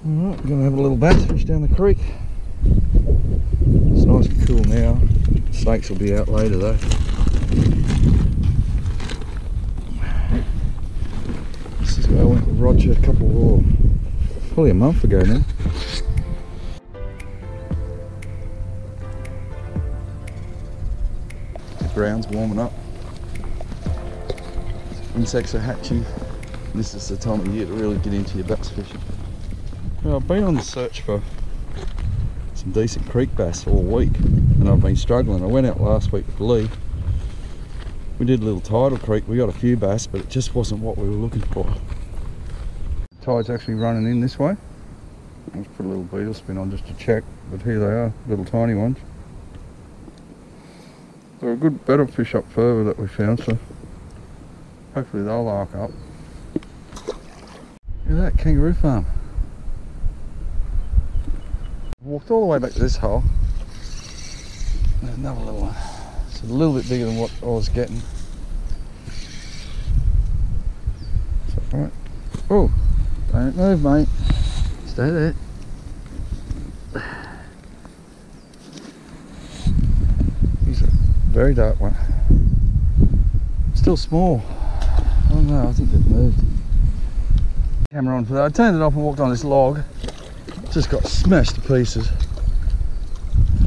Alright, we're going to have a little bass fish down the creek. It's nice and cool now. Snakes will be out later though. This is where I went with Roger probably a month ago now. The ground's warming up. Insects are hatching. This is the time of year to really get into your bass fishing. Well, I've been on the search for some decent creek bass all week and I've been struggling. I went out last week with Lee. We did a little tidal creek, we got a few bass, but it just wasn't what we were looking for. The tide's actually running in this way. Let's put a little beetle spin on just to check, but here they are, little tiny ones. They're a good better fish up further that we found, so hopefully they'll arc up. Look at that kangaroo farm. Walked all the way back to this hole. There's another little one. It's a little bit bigger than what I was getting. So, right. Oh, don't move, mate. Stay there. He's a very dark one. Still small. Oh no, I think they've moved. Camera on for that. I turned it off and walked on this log. Just got smashed to pieces.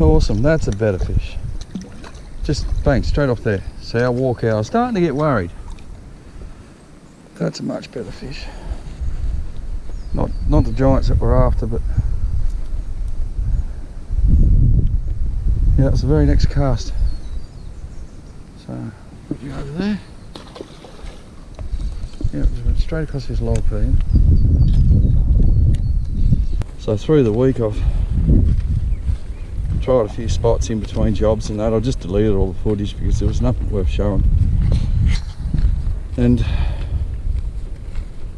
Awesome, that's a better fish. Just bang, straight off there. See, I walk out. I was starting to get worried. That's a much better fish. Not the giants that we're after, but yeah, it's the very next cast. So put you over there. Yeah, just went straight across this log there. So through the week I've tried a few spots in between jobs and that. I just deleted all the footage because there was nothing worth showing. And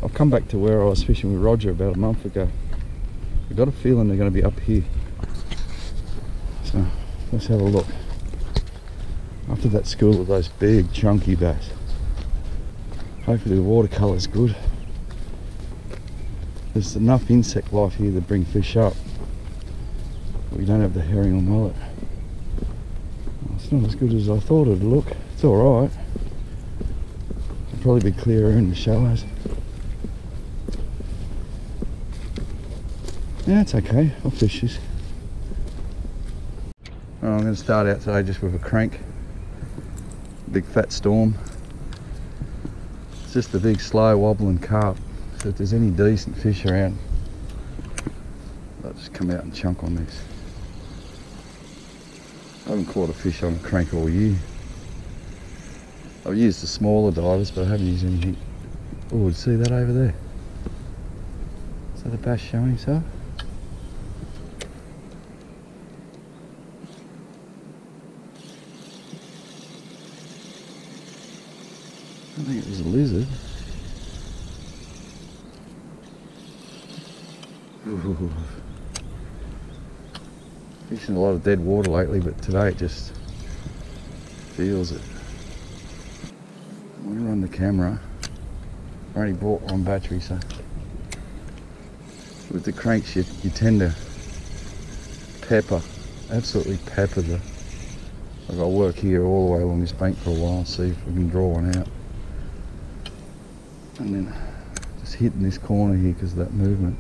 I've come back to where I was fishing with Roger about a month ago. I've got a feeling they're going to be up here. So let's have a look. After that school of those big chunky bass. Hopefully the watercolour's good. There's enough insect life here to bring fish up. But we don't have the herring or mullet. It's not as good as I thought it'd look. It's alright. It'll probably be clearer in the shallows. Yeah, it's okay. I'll fish this. Oh, I'm going to start out today just with a crank. Big fat storm. It's just a big slow wobbling carp. So if there's any decent fish around, I'll just come out and chunk on this. I haven't caught a fish on a crank all year. I've used the smaller divers, but I haven't used anything. Oh, see that over there? Is that a bass showing himself? I think it was a lizard. Ooh. Fishing a lot of dead water lately, but today it just feels it. I'm going to run the camera. I only bought one battery, so with the cranks you tend to absolutely pepper the. I've got to work here all the way along this bank for a while, see if we can draw one out. And then just hitting this corner here because of that movement.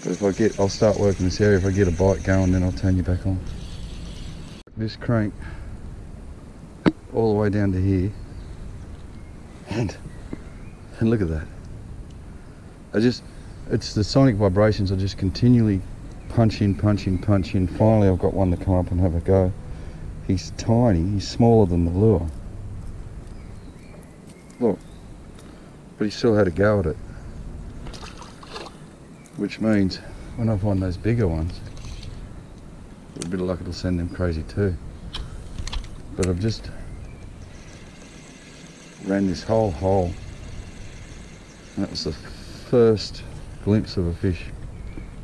But if I'll start working this area. If I get a bite going, then I'll turn you back on. This crank all the way down to here, and look at that. It's the sonic vibrations. I just continually punch in. Finally, I've got one to come up and have a go. He's tiny. He's smaller than the lure. Look, but he still had a go at it. Which means when I find those bigger ones, with a bit of luck it'll send them crazy too. But I've just ran this whole hole, and that was the first glimpse of a fish.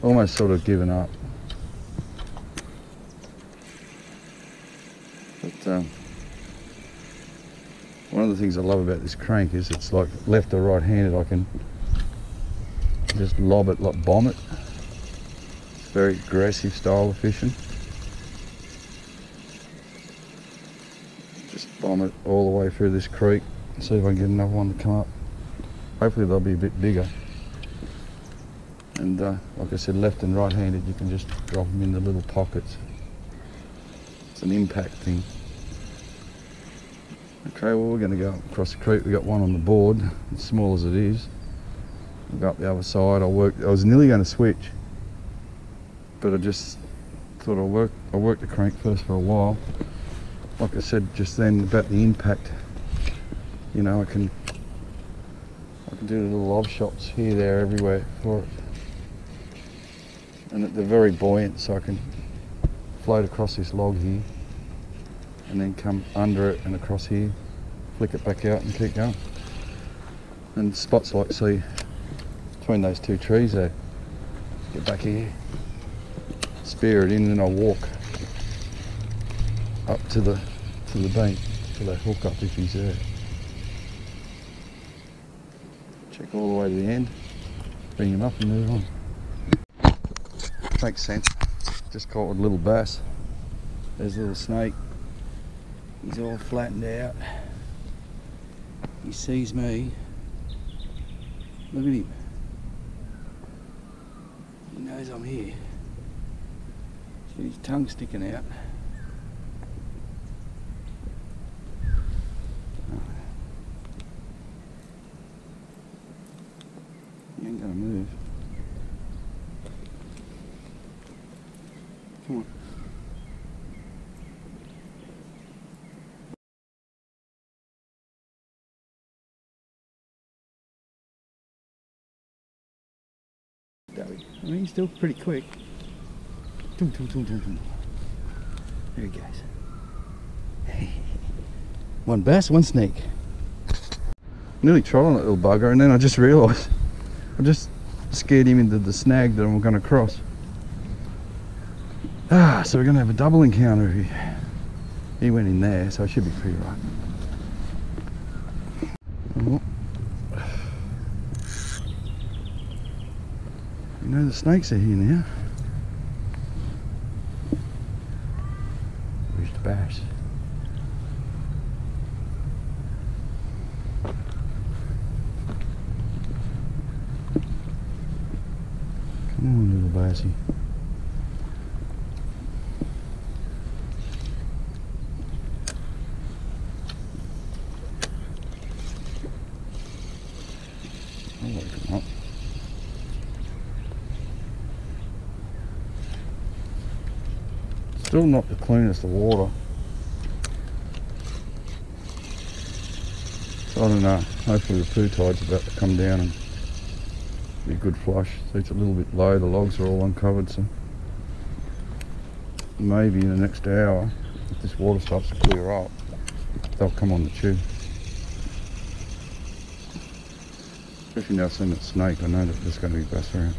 Almost sort of given up. But one of of the things I love about this crank is it's like left or right handed. I can just lob it, like bomb it. It's very aggressive style of fishing. Just bomb it all the way through this creek. See if I can get another one to come up. Hopefully they'll be a bit bigger. And like I said, left and right handed, you can just drop them in the little pockets. It's an impact thing. Okay, well we're going to go across the creek. We got one on the board, as small as it is. We'll go up the other side. I was nearly going to switch, but I just thought I'll work the crank first for a while. Like I said just then about the impact, you know, I can do the little lob shots here, there, everywhere for it. And they're very buoyant, so I can float across this log here and then come under it and across here, flick it back out and keep going. And spots like, see, between those two trees there, get back here, spear it in, and I'll walk up to the bank to that hook up if he's there. Check all the way to the end, bring him up and move on. Makes sense. Just caught with a little bass. There's a little snake. He's all flattened out. He sees me. Look at him. He knows I'm here. See his tongue sticking out. He ain't gonna move. Come on. I mean, he's still pretty quick. There he goes. One bass, one snake. Nearly trod on that little bugger, and then I just realised I just scared him into the snag that I'm going to cross. So we're going to have a double encounter here. He went in there, so I should be pretty right. Oh. You know the snakes are here now. Where's the bass? Come on, little bassy. I'll wake him up. Still not the cleanest of water. So I don't know, hopefully the poo tide's about to come down and be a good flush. So it's a little bit low, the logs are all uncovered, so maybe in the next hour, if this water starts to clear up, they'll come on the tube. Especially now I've seen that snake, I know that there's going to be bass around.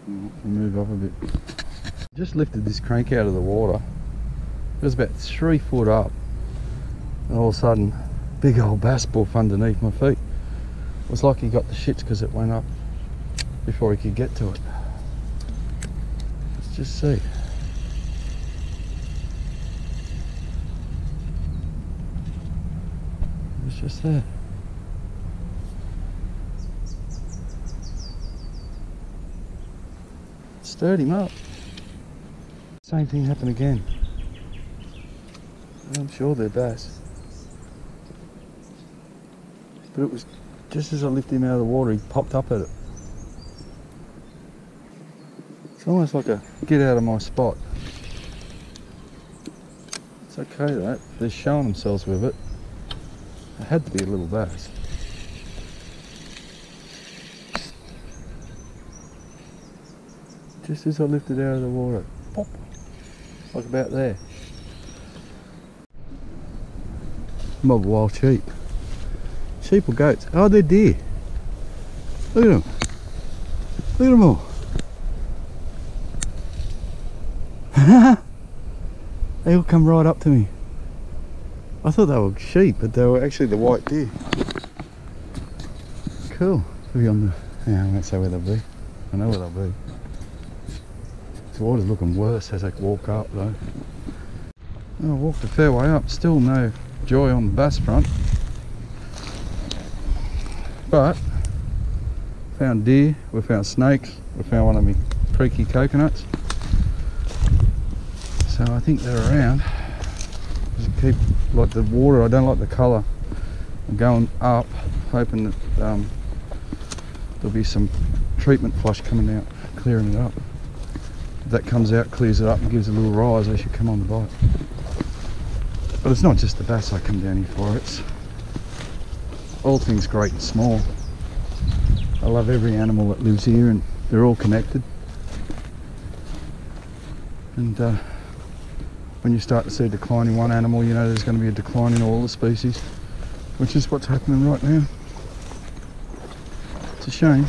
We'll move up a bit. Just lifted this crank out of the water. It was about 3 foot up, and all of a sudden, big old bass boof underneath my feet. It was like he got the shits because it went up before he could get to it. Let's just see. It's just there. Stirred him up. Same thing happened again. I'm sure they're bass. But it was just as I lifted him out of the water, he popped up at it. It's almost like a get out of my spot. It's okay though, they're showing themselves with it. It had to be a little bass. Just as I lifted out of the water, pop, like about there. Mob wild sheep. Sheep or goats? Oh, they're deer. Look at them. Look at them all. They all come right up to me. I thought they were sheep, but they were actually the white deer. Cool. Be on the. Yeah, I won't say where they'll be. I know where they'll be. The water's looking worse as I walk up though. I walked a fair way up, still no joy on the bass front. But found deer, we found snakes, we found one of my creaky coconuts. So I think they're around. Just keep, like the water, I don't like the colour. I'm going up, hoping that there'll be some treatment flush coming out, clearing it up. If that comes out, clears it up and gives a little rise, they should come on the bite. But it's not just the bass I come down here for, it's all things great and small. I love every animal that lives here and they're all connected. And when you start to see a decline in one animal, you know there's going to be a decline in all the species, which is what's happening right now. It's a shame.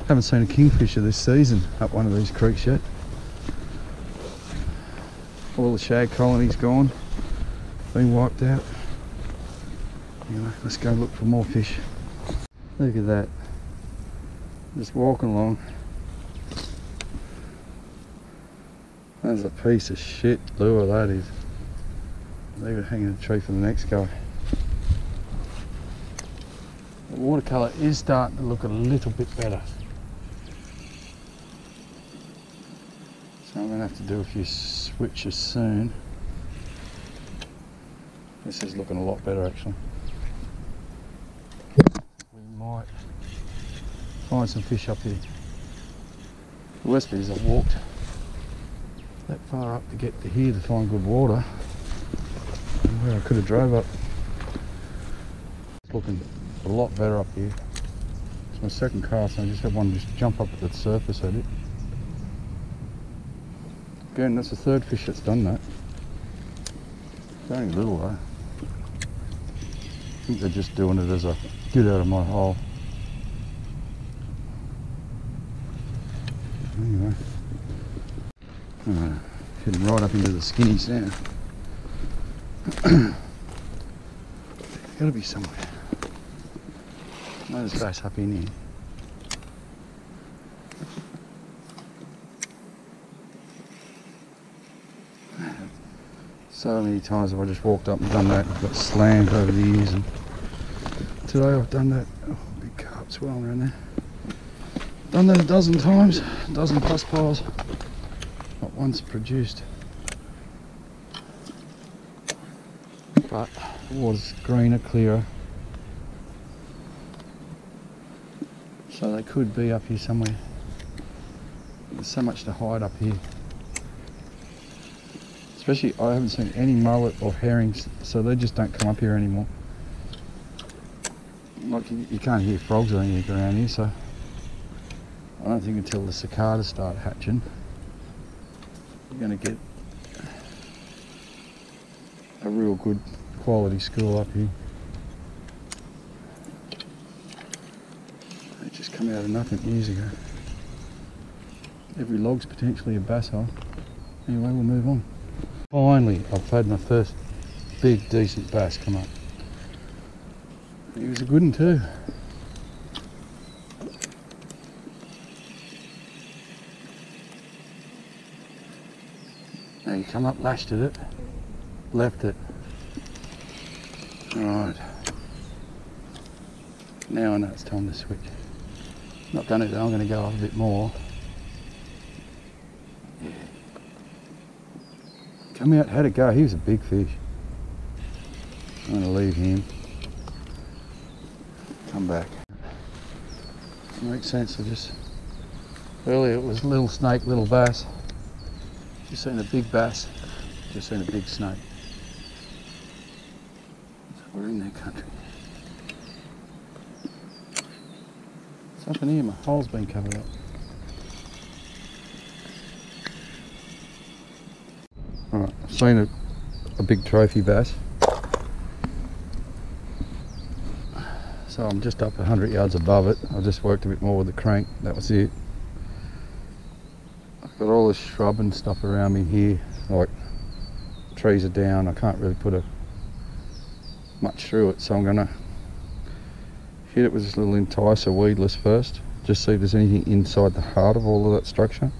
Haven't seen a kingfisher this season up one of these creeks yet. All the shag colony's gone, been wiped out. Anyway, let's go look for more fish. Look at that. Just walking along. That's a piece of shit lure, that is. Leave it hanging in a tree for the next guy. The watercolour is starting to look a little bit better. So I'm going to have to do a few switches soon. This is looking a lot better actually. We might find some fish up here. The worst bit is I've walked that far up to get to here to find good water, and where I could have drove up. It's looking a lot better up here. It's my second cast and I just had one just jump up at the surface at it. Again, that's the third fish that's done that. It's only little though. I think they're just doing it as a get out of my hole. Anyway, heading right up into the skinnies now. There's got to be somewhere. There's bass up in here. So many times have I just walked up and done that and got slammed over the years, and today I've done that. Oh, big carp swirling around there. Done that a dozen times, a dozen plus piles. Not once produced. But the water's greener, clearer. So they could be up here somewhere. There's so much to hide up here. Especially, I haven't seen any mullet or herrings, so they just don't come up here anymore. Like you can't hear frogs or anything around here, so I don't think until the cicadas start hatching, you're going to get a real good quality school up here. They just come out of nothing years ago. Every log's potentially a bass hole. Anyway, we'll move on. Finally, I've had my first big, decent bass come up. He was a good one too. Now he come up, lashed at it, left it. Alright. Now I know it's time to switch. Not done it though, I'm going to go up a bit more. Come out, how'd it go? He was a big fish. I'm going to leave him. Come back. Makes sense. Earlier it was little snake, little bass. Just seen a big bass, just seen a big snake. So we're in their country. Something here, my hole's been covered up. Alright, I've seen a big trophy bass. So I'm just up 100 yards above it. I just worked a bit more with the crank, that was it. I've got all this shrub and stuff around me here, like trees are down, I can't really put a much through it, so I'm gonna hit it with this little enticer weedless first, just see if there's anything inside the heart of all of that structure.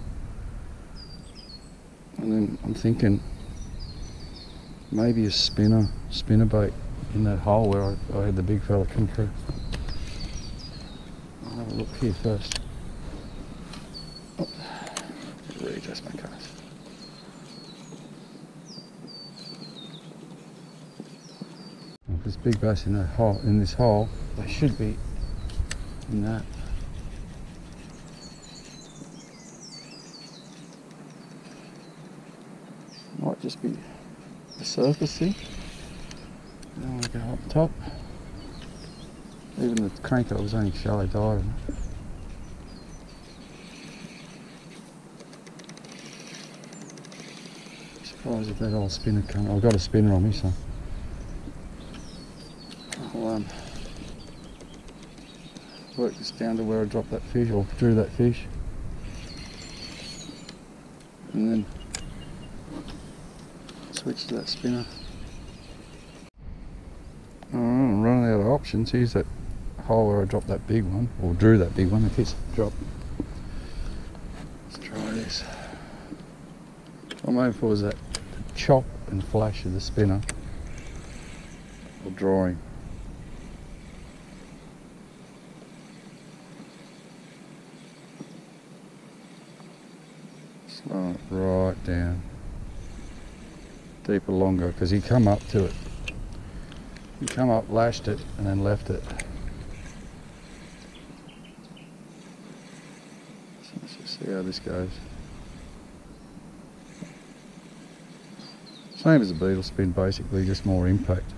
And then I'm thinking maybe a spinner bait in that hole where I had the big fella come through. I'll have a look here first. Oh, readjust my cast. If there's big bass in that hole, in this hole, they should be in that. Might just be the surface thing. I want to go up top. Even the cranker was only shallow diving. Surprised if that old spinner come. I've got a spinner on me, so I'll work this down to where I dropped that fish or drew that fish, and then switch to that spinner. I'm running out of options. Here's that hole where I dropped that big one, or drew that big one. If it's dropped, let's try this. What I'm aiming for is that chop and flash of the spinner, or drawing. Slow it right down, deeper, longer, because he come up to it. He come up, lashed it, and then left it. So let's just see how this goes. Same as a beetle spin, basically, just more impact.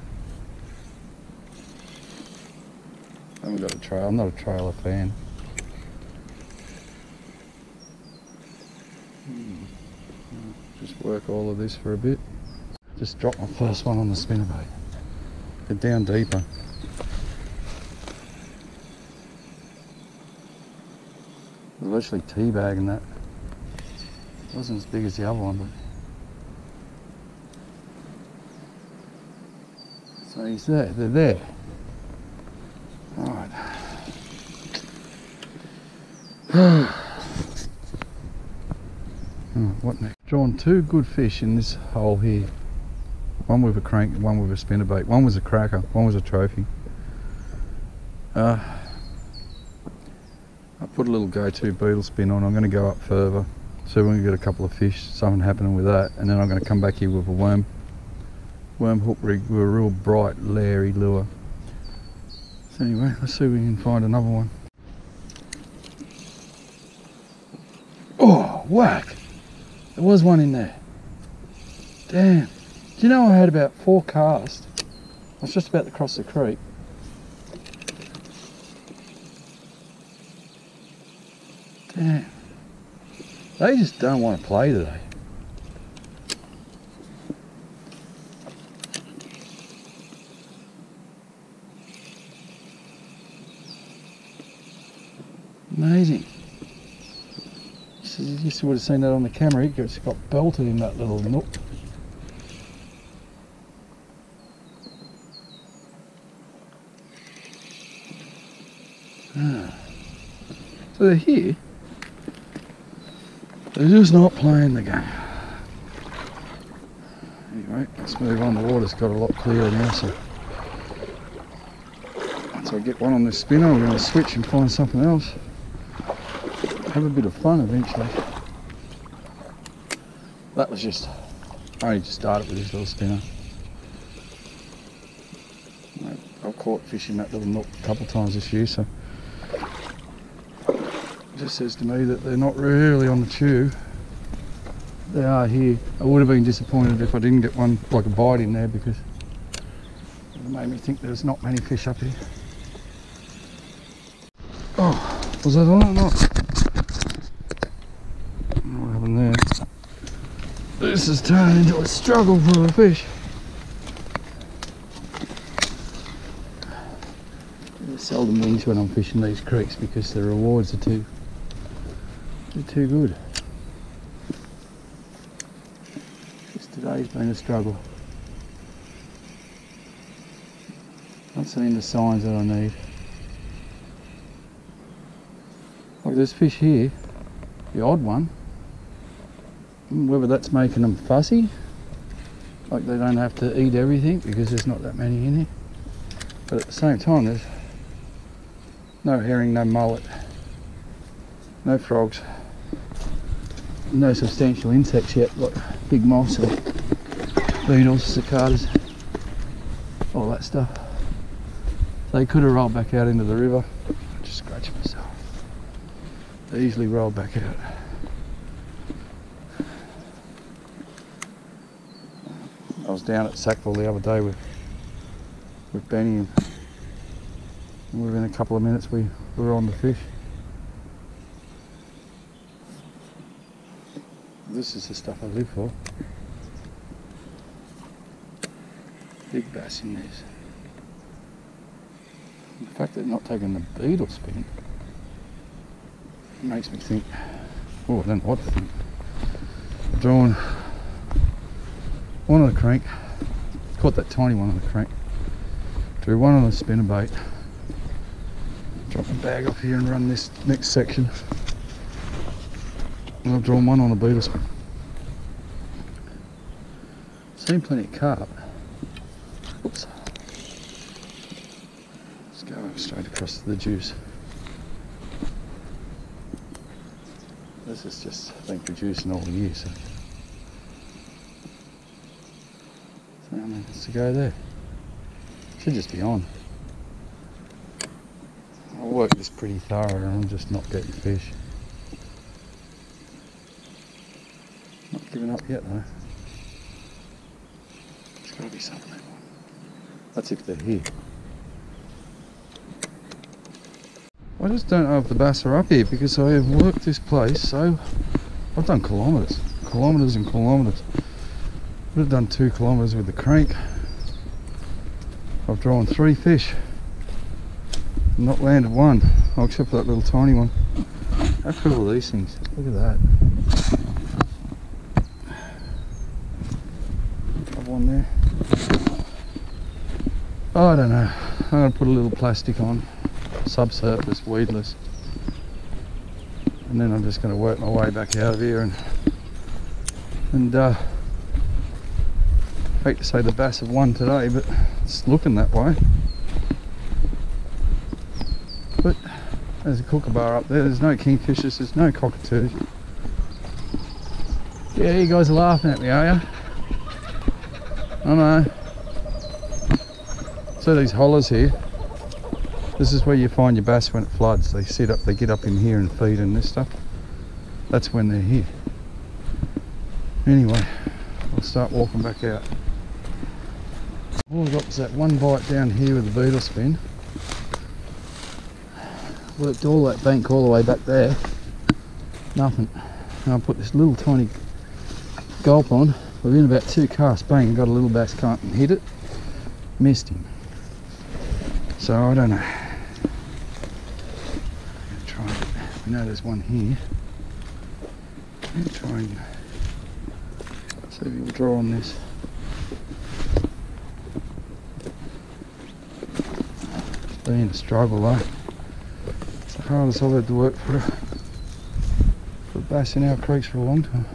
I haven't got a trail. I'm not a trailer fan. Just work all of this for a bit. Just drop my first one on the spinnerbait. Get down deeper. I was literally teabagging that. It wasn't as big as the other one, but so he's there. They're there. All right. What next? Drawn two good fish in this hole here. One with a crank, one with a spinnerbait. One was a cracker, one was a trophy. I put a little go-to beetle spin on. I'm going to go up further, so we're going to get a couple of fish, something happening with that, and then I'm going to come back here with a worm hook rig with a real bright, leery lure. So anyway, let's see if we can find another one. Oh, whack! There was one in there. Damn. Do you know I had about 4 casts? I was just about to cross the creek. Damn. They just don't want to play today. Amazing. You would have seen that on the camera. It just got belted in that little nook. So they're here. They're just not playing the game. Anyway, let's move on. The water's got a lot clearer now, so once I get one on this spinner, we're going to switch and find something else. Have a bit of fun eventually. That was just, I only just started with this little spinner. I've caught fish in that little nook a couple of times this year, so it just says to me that they're not really on the tube. They are here. I would have been disappointed if I didn't get one, like a bite in there, because it made me think there's not many fish up here. Oh, was that on or not? What happened there? This has turned into a struggle for a fish. I seldom wins when I'm fishing these creeks because the rewards are too good. Just today's been a struggle. Not seeing the signs that I need. Like this fish here, the odd one, whether that's making them fussy, like they don't have to eat everything because there's not that many in here, but at the same time there's no herring, no mullet, no frogs, no substantial insects yet, like big moths and beetles, cicadas, all that stuff. They could have rolled back out into the river. Just scratch myself. They easily rolled back out. I was down at Sackville the other day with Benny, and within a couple of minutes we were on the fish. This is the stuff I live for. Big bass in this. The fact that they're not taking the beetle spin makes me think, oh, I don't know what to think. I've drawn one on the crank, caught that tiny one on the crank, drew one on the spinnerbait, drop my bag off here and run this next section, and I've drawn one on a beetle spin. Seen plenty of carp. Oops. Let's go straight across to the juice. This has just been producing all year, so how many minutes to go there? Should just be on. I work this pretty thorough and I'm just not getting fish. Not giving up yet though. There's got to be something. That's if they're here. I just don't know if the bass are up here because I have worked this place, so I've done kilometres and kilometres. Would have done 2 kilometres with the crank. I've drawn 3 fish, not landed one, except for that little tiny one. How cool are these things? Look at that. Have one there. Oh, I don't know. I'm going to put a little plastic on, subsurface, weedless, and then I'm just going to work my way back out of here and hate to say the bass have won today, but it's looking that way. But there's a kookaburra up there, there's no kingfishers, there's no cockatoos. Yeah, you guys are laughing at me, are you? I know. So these hollers here, this is where you find your bass when it floods. They sit up, they get up in here and feed and this stuff. That's when they're here. Anyway, I'll start walking back out. All I got was that one bite down here with the beetle spin. Worked all that bank all the way back there. Nothing. And I put this little tiny gulp on. Within about 2 casts, bang, got a little bass, can't hit it. Missed him. So I don't know. I'm gonna try it. I know there's one here. I'm gonna try and see if we'll draw on this. It's been a struggle though. It's the hardest I've had to work for bass in our creeks for a long time.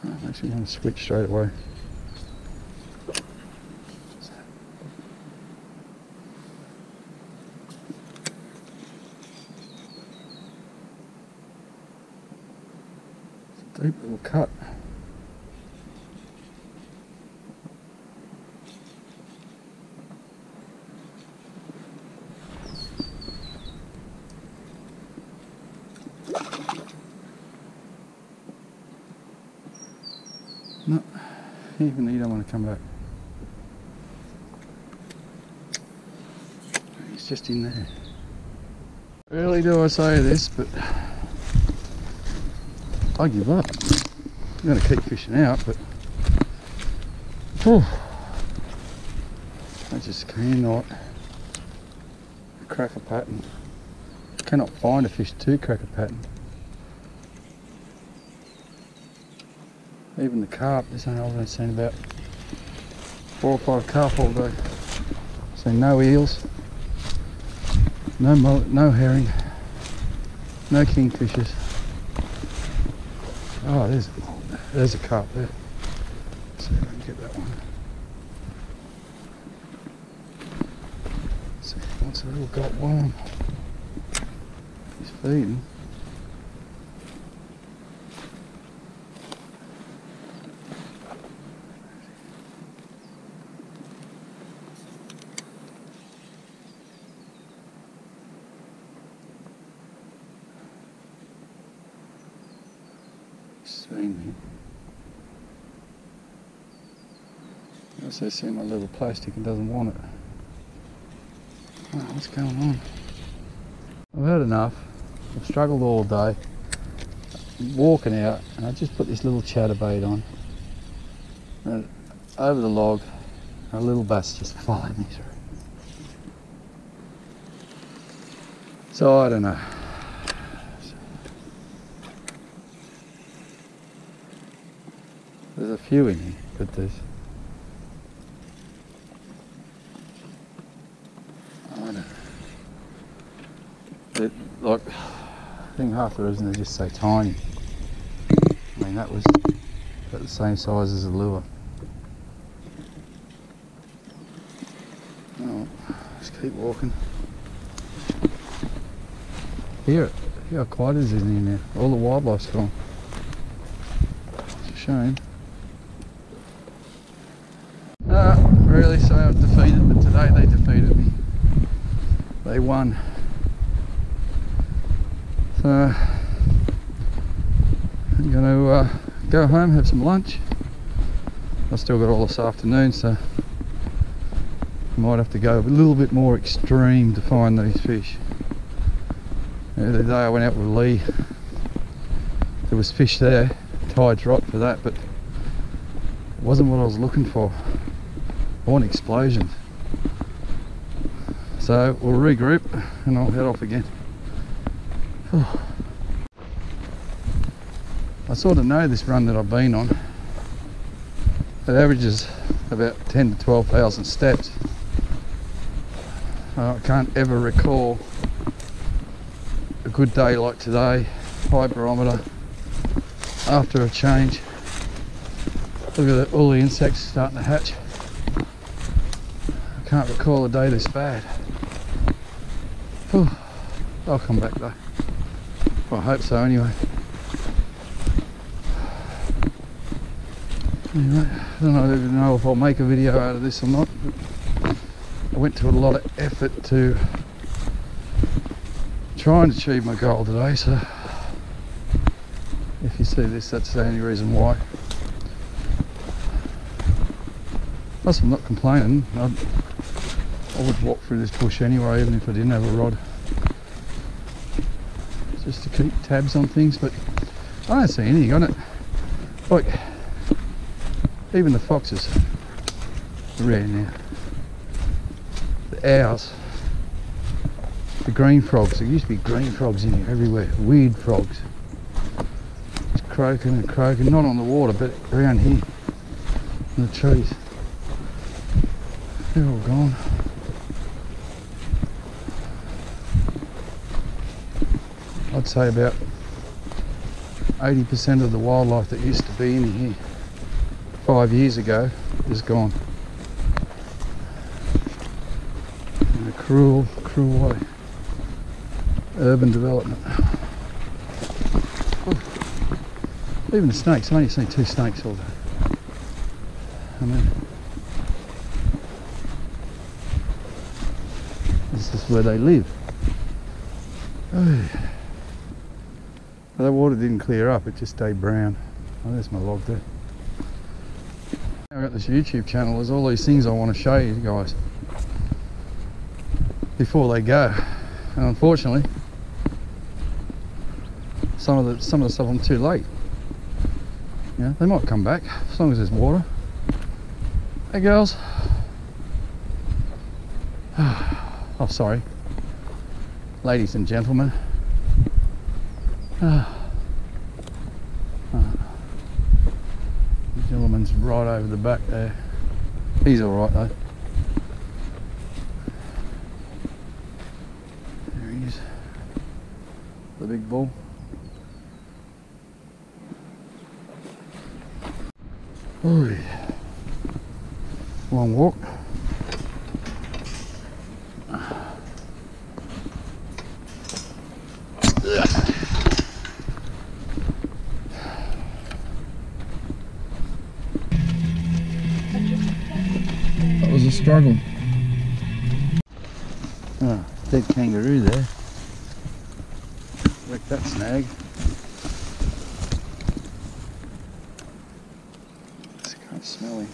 I'm actually going to switch straight away. It's a deep little cut. No, even he don't want to come back. He's just in there. Rarely do I say this, but I give up. I'm going to keep fishing out, but I just cannot crack a pattern. cannot find a fish to crack a pattern. Even the carp, I've only seen about 4 or 5 carp all day. Seen no eels, no mullet, no herring, no kingfishers. Oh, there's a carp there. Let's see if I can get that one. Let's see, what's a little got worm? He's feeding. Seen me. I also seen my little plastic and doesn't want it. Oh, what's going on? I've had enough. I've struggled all day. I'm walking out and I just put this little chatterbait on. And over the log, a little bass just followed me through. So I don't know. There's a few in here, but there's... I don't know. Like, I think half the reason they're just so tiny. I mean, that was about the same size as a lure. Oh, just keep walking. Here how quiet it is in here now. All the wildlife's gone. It's a shame. Really say I'm defeated, but today they defeated me. They won. So I'm going to go home, have some lunch. I've still got all this afternoon, so I might have to go a little bit more extreme to find these fish. The other day I went out with Lee. There was fish there. Tide's right for that, but it wasn't what I was looking for. I want explosions. So we'll regroup and I'll head off again. I sort of know this run that I've been on. It averages about 10 to 12,000 steps. I can't ever recall a good day like today, high barometer, after a change. Look at that, all the insects starting to hatch. I can't recall a day this bad. Whew. I'll come back though. Well, I hope so anyway. Anyway, I don't even know if I'll make a video out of this or not. I went to a lot of effort to try and achieve my goal today, so if you see this, that's the only reason why. Plus I'm not complaining. I would walk through this bush anyway, even if I didn't have a rod, just to keep tabs on things. But I don't see anything on it. Like, even the foxes are rare now. The owls, the green frogs. There used to be green frogs in here everywhere. Weird frogs. It's croaking and croaking, not on the water, but around here in the trees. They're all gone. I'd say about 80% of the wildlife that used to be in here 5 years ago is gone. In a cruel, cruel way. Urban development. Oh. Even the snakes, I've only seen 2 snakes all day. I mean, this is where they live. Oh. But that water didn't clear up, it just stayed brown. Oh, there's my log there. I've got this YouTube channel, there's all these things I want to show you guys before they go. And unfortunately, some of the stuff I'm too late. Yeah, they might come back as long as there's water. Hey girls. Oh, sorry. ladies and gentlemen. The gentleman's right over the back there. He's alright though. There he is. The big bull. Oh yeah. Long walk. That was a struggle. Oh, dead kangaroo there. Wrecked that snag. Just can't smell him.